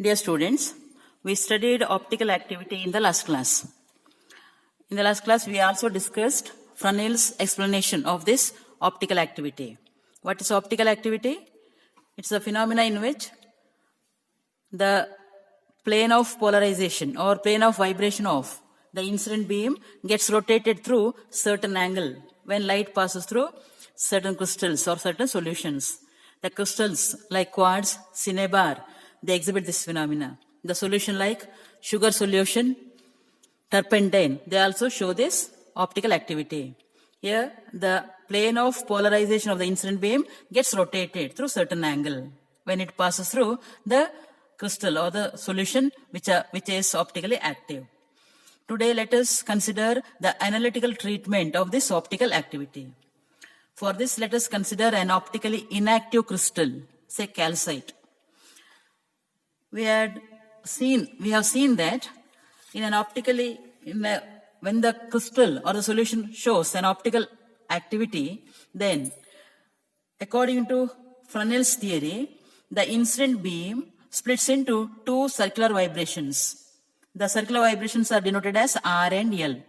Dear students, we studied optical activity in the last class. In the last class, we also discussed Fresnel's explanation of this optical activity. What is optical activity? It's a phenomena in which the plane of polarization or plane of vibration of the incident beam gets rotated through certain angle when light passes through certain crystals or certain solutions. The crystals like quartz, cinnabar, they exhibit this phenomena. The solution like sugar solution, turpentine, they also show this optical activity. Here, the plane of polarization of the incident beam gets rotated through certain angle when it passes through the crystal or the solution which is optically active. Today, let us consider the analytical treatment of this optical activity. For this, let us consider an optically inactive crystal, say calcite. We have seen that when the crystal or the solution shows an optical activity, then according to Fresnel's theory, the incident beam splits into two circular vibrations. The circular vibrations are denoted as R and L.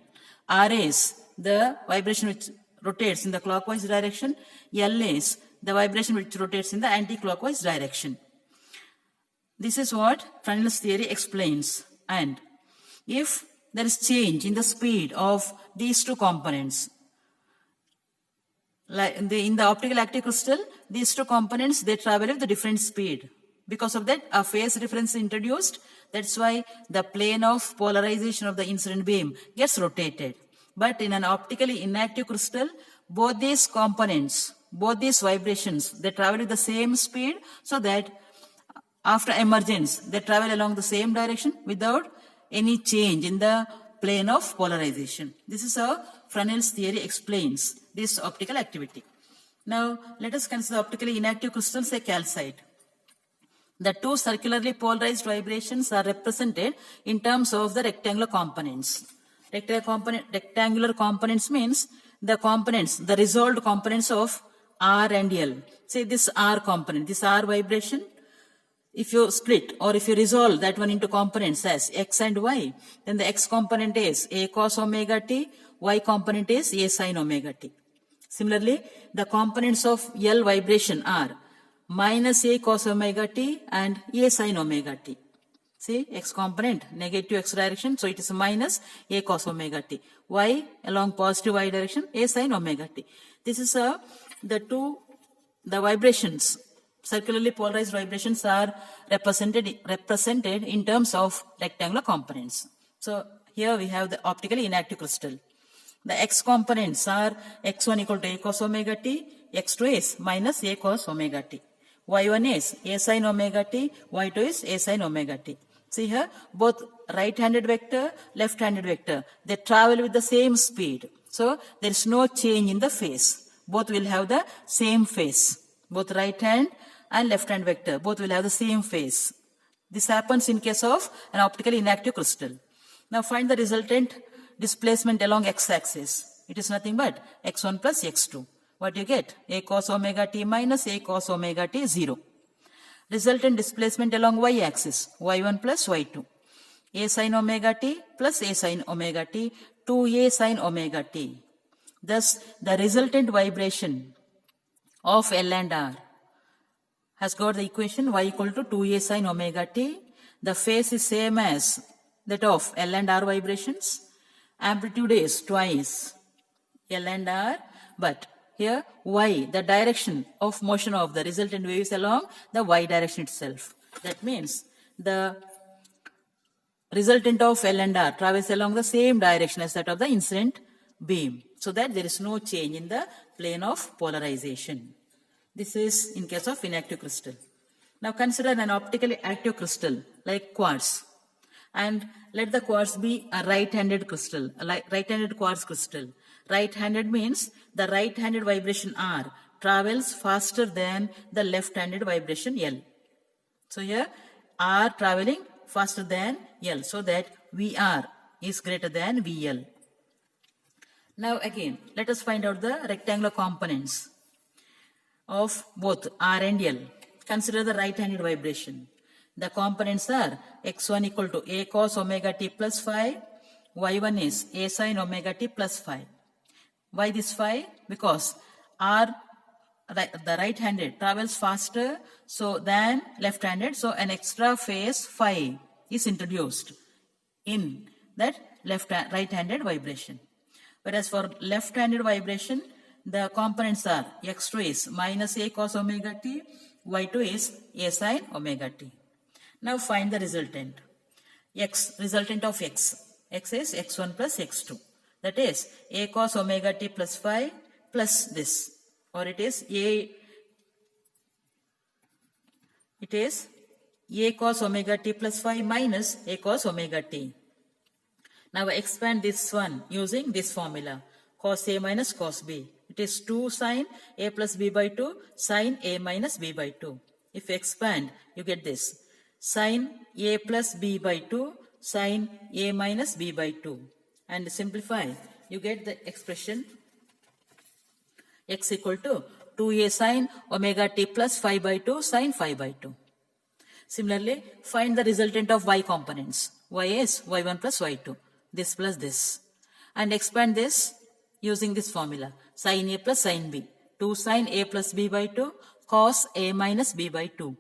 R is the vibration which rotates in the clockwise direction. L is the vibration which rotates in the anti-clockwise direction. This is what Fresnel's theory explains. And if there is change in the speed of these two components, like in the optical active crystal, these two components, they travel with a different speed. Because of that, a phase difference is introduced. That's why the plane of polarization of the incident beam gets rotated. But in an optically inactive crystal, both these components, both these vibrations, they travel with the same speed, so that after emergence, they travel along the same direction without any change in the plane of polarization. This is how Fresnel's theory explains this optical activity. Now, let us consider optically inactive crystals, say calcite. The two circularly polarized vibrations are represented in terms of the rectangular components. Rectangular components means the resolved components of R and L. Say this R component, this R vibration, if you split or if you resolve that one into components as X and Y, then the X component is A cos omega t, Y component is A sin omega t. Similarly, the components of L vibration are minus A cos omega t and A sin omega t. See, X component, negative X direction, so it is minus A cos omega t. Y along positive Y direction, A sin omega t. This is the vibrations, circularly polarized vibrations are represented in terms of rectangular components. So here we have the optically inactive crystal. The X components are X1 equal to A cos omega t, X2 is minus A cos omega t. Y1 is A sin omega t, Y2 is A sin omega t. See here, both right-handed vector, left-handed vector, they travel with the same speed. So there is no change in the phase. Both will have the same phase. Both right-hand and left-hand vector, both will have the same phase. This happens in case of an optically inactive crystal. Now find the resultant displacement along x-axis. It is nothing but x1 plus x2. What you get? A cos omega t minus A cos omega t 0. Resultant displacement along y-axis, y1 plus y2. A sin omega t plus A sin omega t, 2A sin omega t. Thus, the resultant vibration of L and R has got the equation y equal to 2A sin omega t. The phase is same as that of L and R vibrations. Amplitude is twice L and R, but here y, the direction of motion of the resultant wave is along the y direction itself. That means the resultant of L and R travels along the same direction as that of the incident beam, so that there is no change in the plane of polarization. This is in case of inactive crystal. Now consider an optically active crystal like quartz, and let the quartz be a right-handed crystal, right-handed quartz crystal. Right-handed means the right-handed vibration R travels faster than the left-handed vibration L. So here R traveling faster than L, so that VR is greater than VL. Now again, let us find out the rectangular components of both R and L. Consider the right-handed vibration. The components are x1 equal to a cos omega t plus phi, y1 is a sin omega t plus phi. Why this phi? Because the right-handed travels faster than left-handed, so an extra phase phi is introduced in that right-handed vibration. Whereas for left-handed vibration, the components are x2 is minus a cos omega t, y2 is a sin omega t. Now find the resultant. Resultant of x is x1 plus x2. That is a cos omega t plus phi plus this, or it is a cos omega t plus phi minus a cos omega t. Now expand this one using this formula, cos a minus cos b. It is 2 sin a plus b by 2 sin a minus b by 2. If you expand, you get this. Sin a plus b by 2 sin a minus b by 2. And simplify, you get the expression x equal to 2a sin omega t plus phi by 2 sin phi by 2. Similarly, find the resultant of y components. Y is y1 plus y2. This plus this. And expand this using this formula. Sin a plus sin b. 2 sin a plus b by 2 cos a minus b by 2.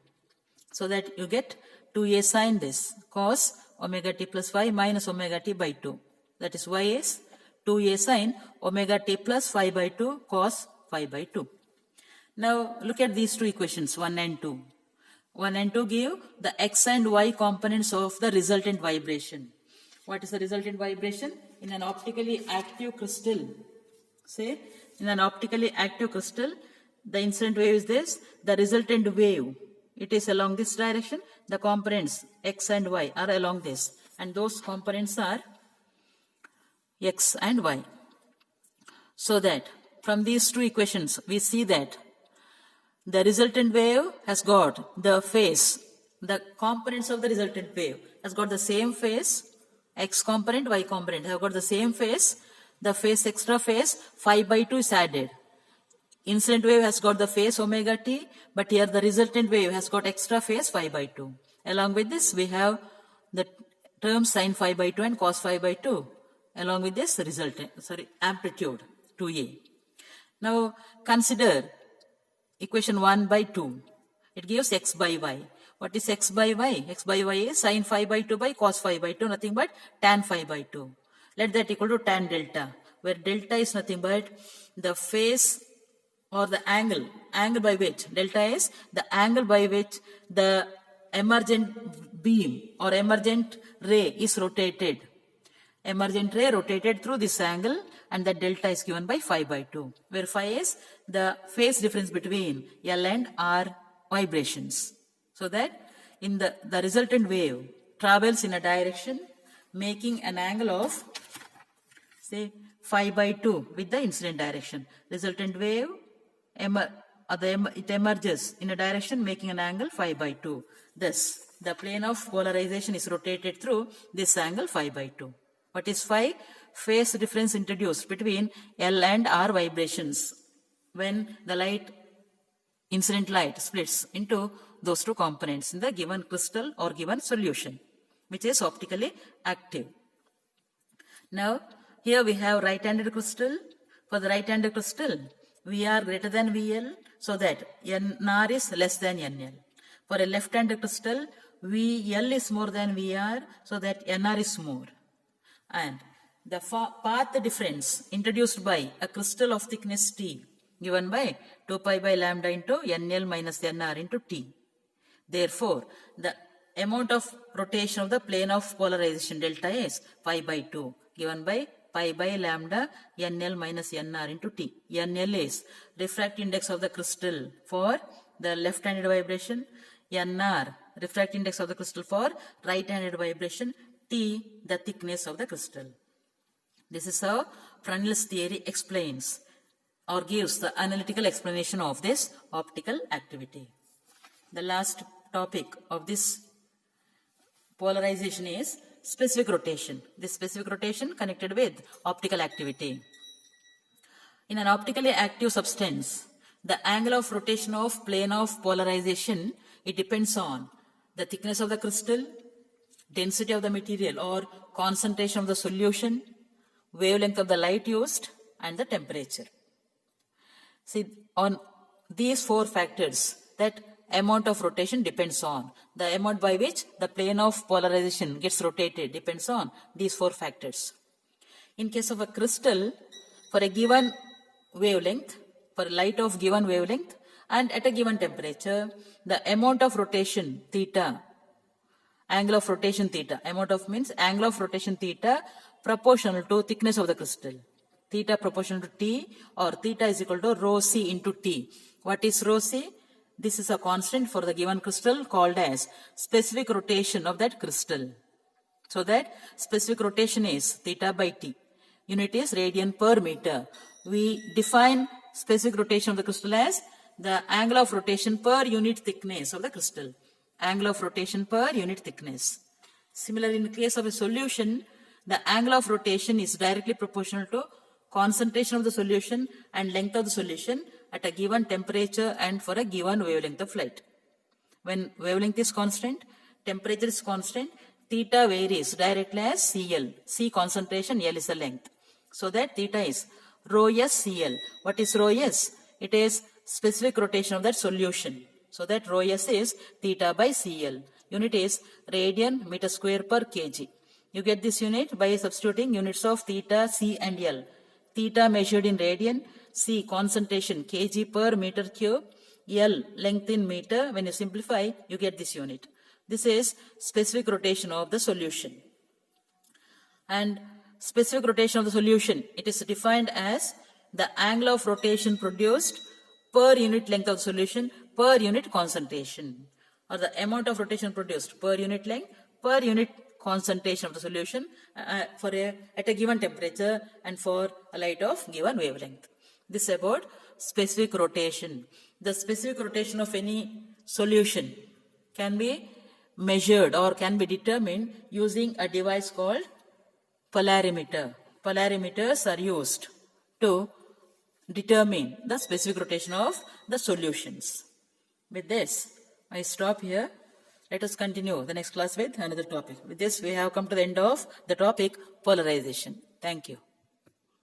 So that you get 2a sin this cos omega t plus phi minus omega t by 2. That is y is 2a sin omega t plus phi by 2 cos phi by 2. Now look at these two equations 1 and 2. 1 and 2 give the x and y components of the resultant vibration. What is the resultant vibration? In an optically active crystal, say in an optically active crystal, the incident wave is this, the resultant wave, it is along this direction, the components x and y are along this, and those components are x and y. So that from these two equations, we see that the resultant wave has got the phase, the components of the resultant wave has got the same phase, x component, y component have got the same phase, the phase extra phase, phi by 2 is added. Incident wave has got the phase omega t, but here the resultant wave has got extra phase phi by 2. Along with this, we have the terms sin phi by 2 and cos phi by 2. Along with this amplitude 2a. Now consider equation 1 by 2. It gives x by y. What is x by y? X by y is sin phi by 2 by cos phi by 2, nothing but tan phi by 2. Let that equal to tan delta, where delta is nothing but the phase or the angle by which, delta is the angle by which the emergent beam or emergent ray is rotated. Emergent ray rotated through this angle, and the delta is given by phi by 2, where phi is the phase difference between L and R vibrations. So that in the resultant wave travels in a direction making an angle of say phi by 2 with the incident direction. Resultant wave it emerges in a direction making an angle phi by 2. Thus, the plane of polarization is rotated through this angle phi by 2. What is phi? Phase difference introduced between L and R vibrations when the incident light splits into those two components in the given crystal or given solution, which is optically active. Now, here we have right-handed crystal. For the right-handed crystal, VR greater than VL, so that NR is less than NL. For a left-handed crystal, VL is more than VR, so that NR is more. And the path difference introduced by a crystal of thickness T given by 2 pi by lambda into NL minus NR into T. Therefore, the amount of rotation of the plane of polarization delta is pi by 2 given by pi by lambda NL minus NR into T. NL is refractive index of the crystal for the left-handed vibration, NR refractive index of the crystal for right-handed vibration, T the thickness of the crystal. This is how Fresnel's theory explains or gives the analytical explanation of this optical activity. The last topic of this polarization is specific rotation. This specific rotation connected with optical activity. In an optically active substance, the angle of rotation of plane of polarization, it depends on the thickness of the crystal, density of the material or concentration of the solution, wavelength of the light used, and the temperature. See, on these 4 factors, that amount of rotation depends on. The amount by which the plane of polarization gets rotated depends on these 4 factors. In case of a crystal, for a given wavelength, for light of given wavelength and at a given temperature, the amount of rotation theta, angle of rotation theta, amount of means angle of rotation theta proportional to thickness of the crystal. Theta proportional to T, or theta is equal to rho C into T. What is rho C? This is a constant for the given crystal called as specific rotation of that crystal. So that specific rotation is theta by T. Unit is radian per meter. We define specific rotation of the crystal as the angle of rotation per unit thickness of the crystal. Angle of rotation per unit thickness. Similarly, in the case of a solution, the angle of rotation is directly proportional to concentration of the solution and length of the solution at a given temperature and for a given wavelength of light. When wavelength is constant, temperature is constant, theta varies directly as CL. C concentration, L is the length. So that theta is rho S CL. What is rho S? It is specific rotation of that solution. So that rho S is theta by CL. Unit is radian meter square per kg. You get this unit by substituting units of theta, C and L. Theta measured in radian, C concentration kg per meter cube, L length in meter. When you simplify, you get this unit. This is specific rotation of the solution. And specific rotation of the solution, it is defined as the angle of rotation produced per unit length of solution per unit concentration, or the amount of rotation produced per unit length per unit concentration of the solution at a given temperature and for a light of given wavelength. This is about specific rotation. The specific rotation of any solution can be measured or can be determined using a device called polarimeter. Polarimeters are used to determine the specific rotation of the solutions. With this, I stop here. Let us continue the next class with another topic. With this, we have come to the end of the topic polarization. Thank you.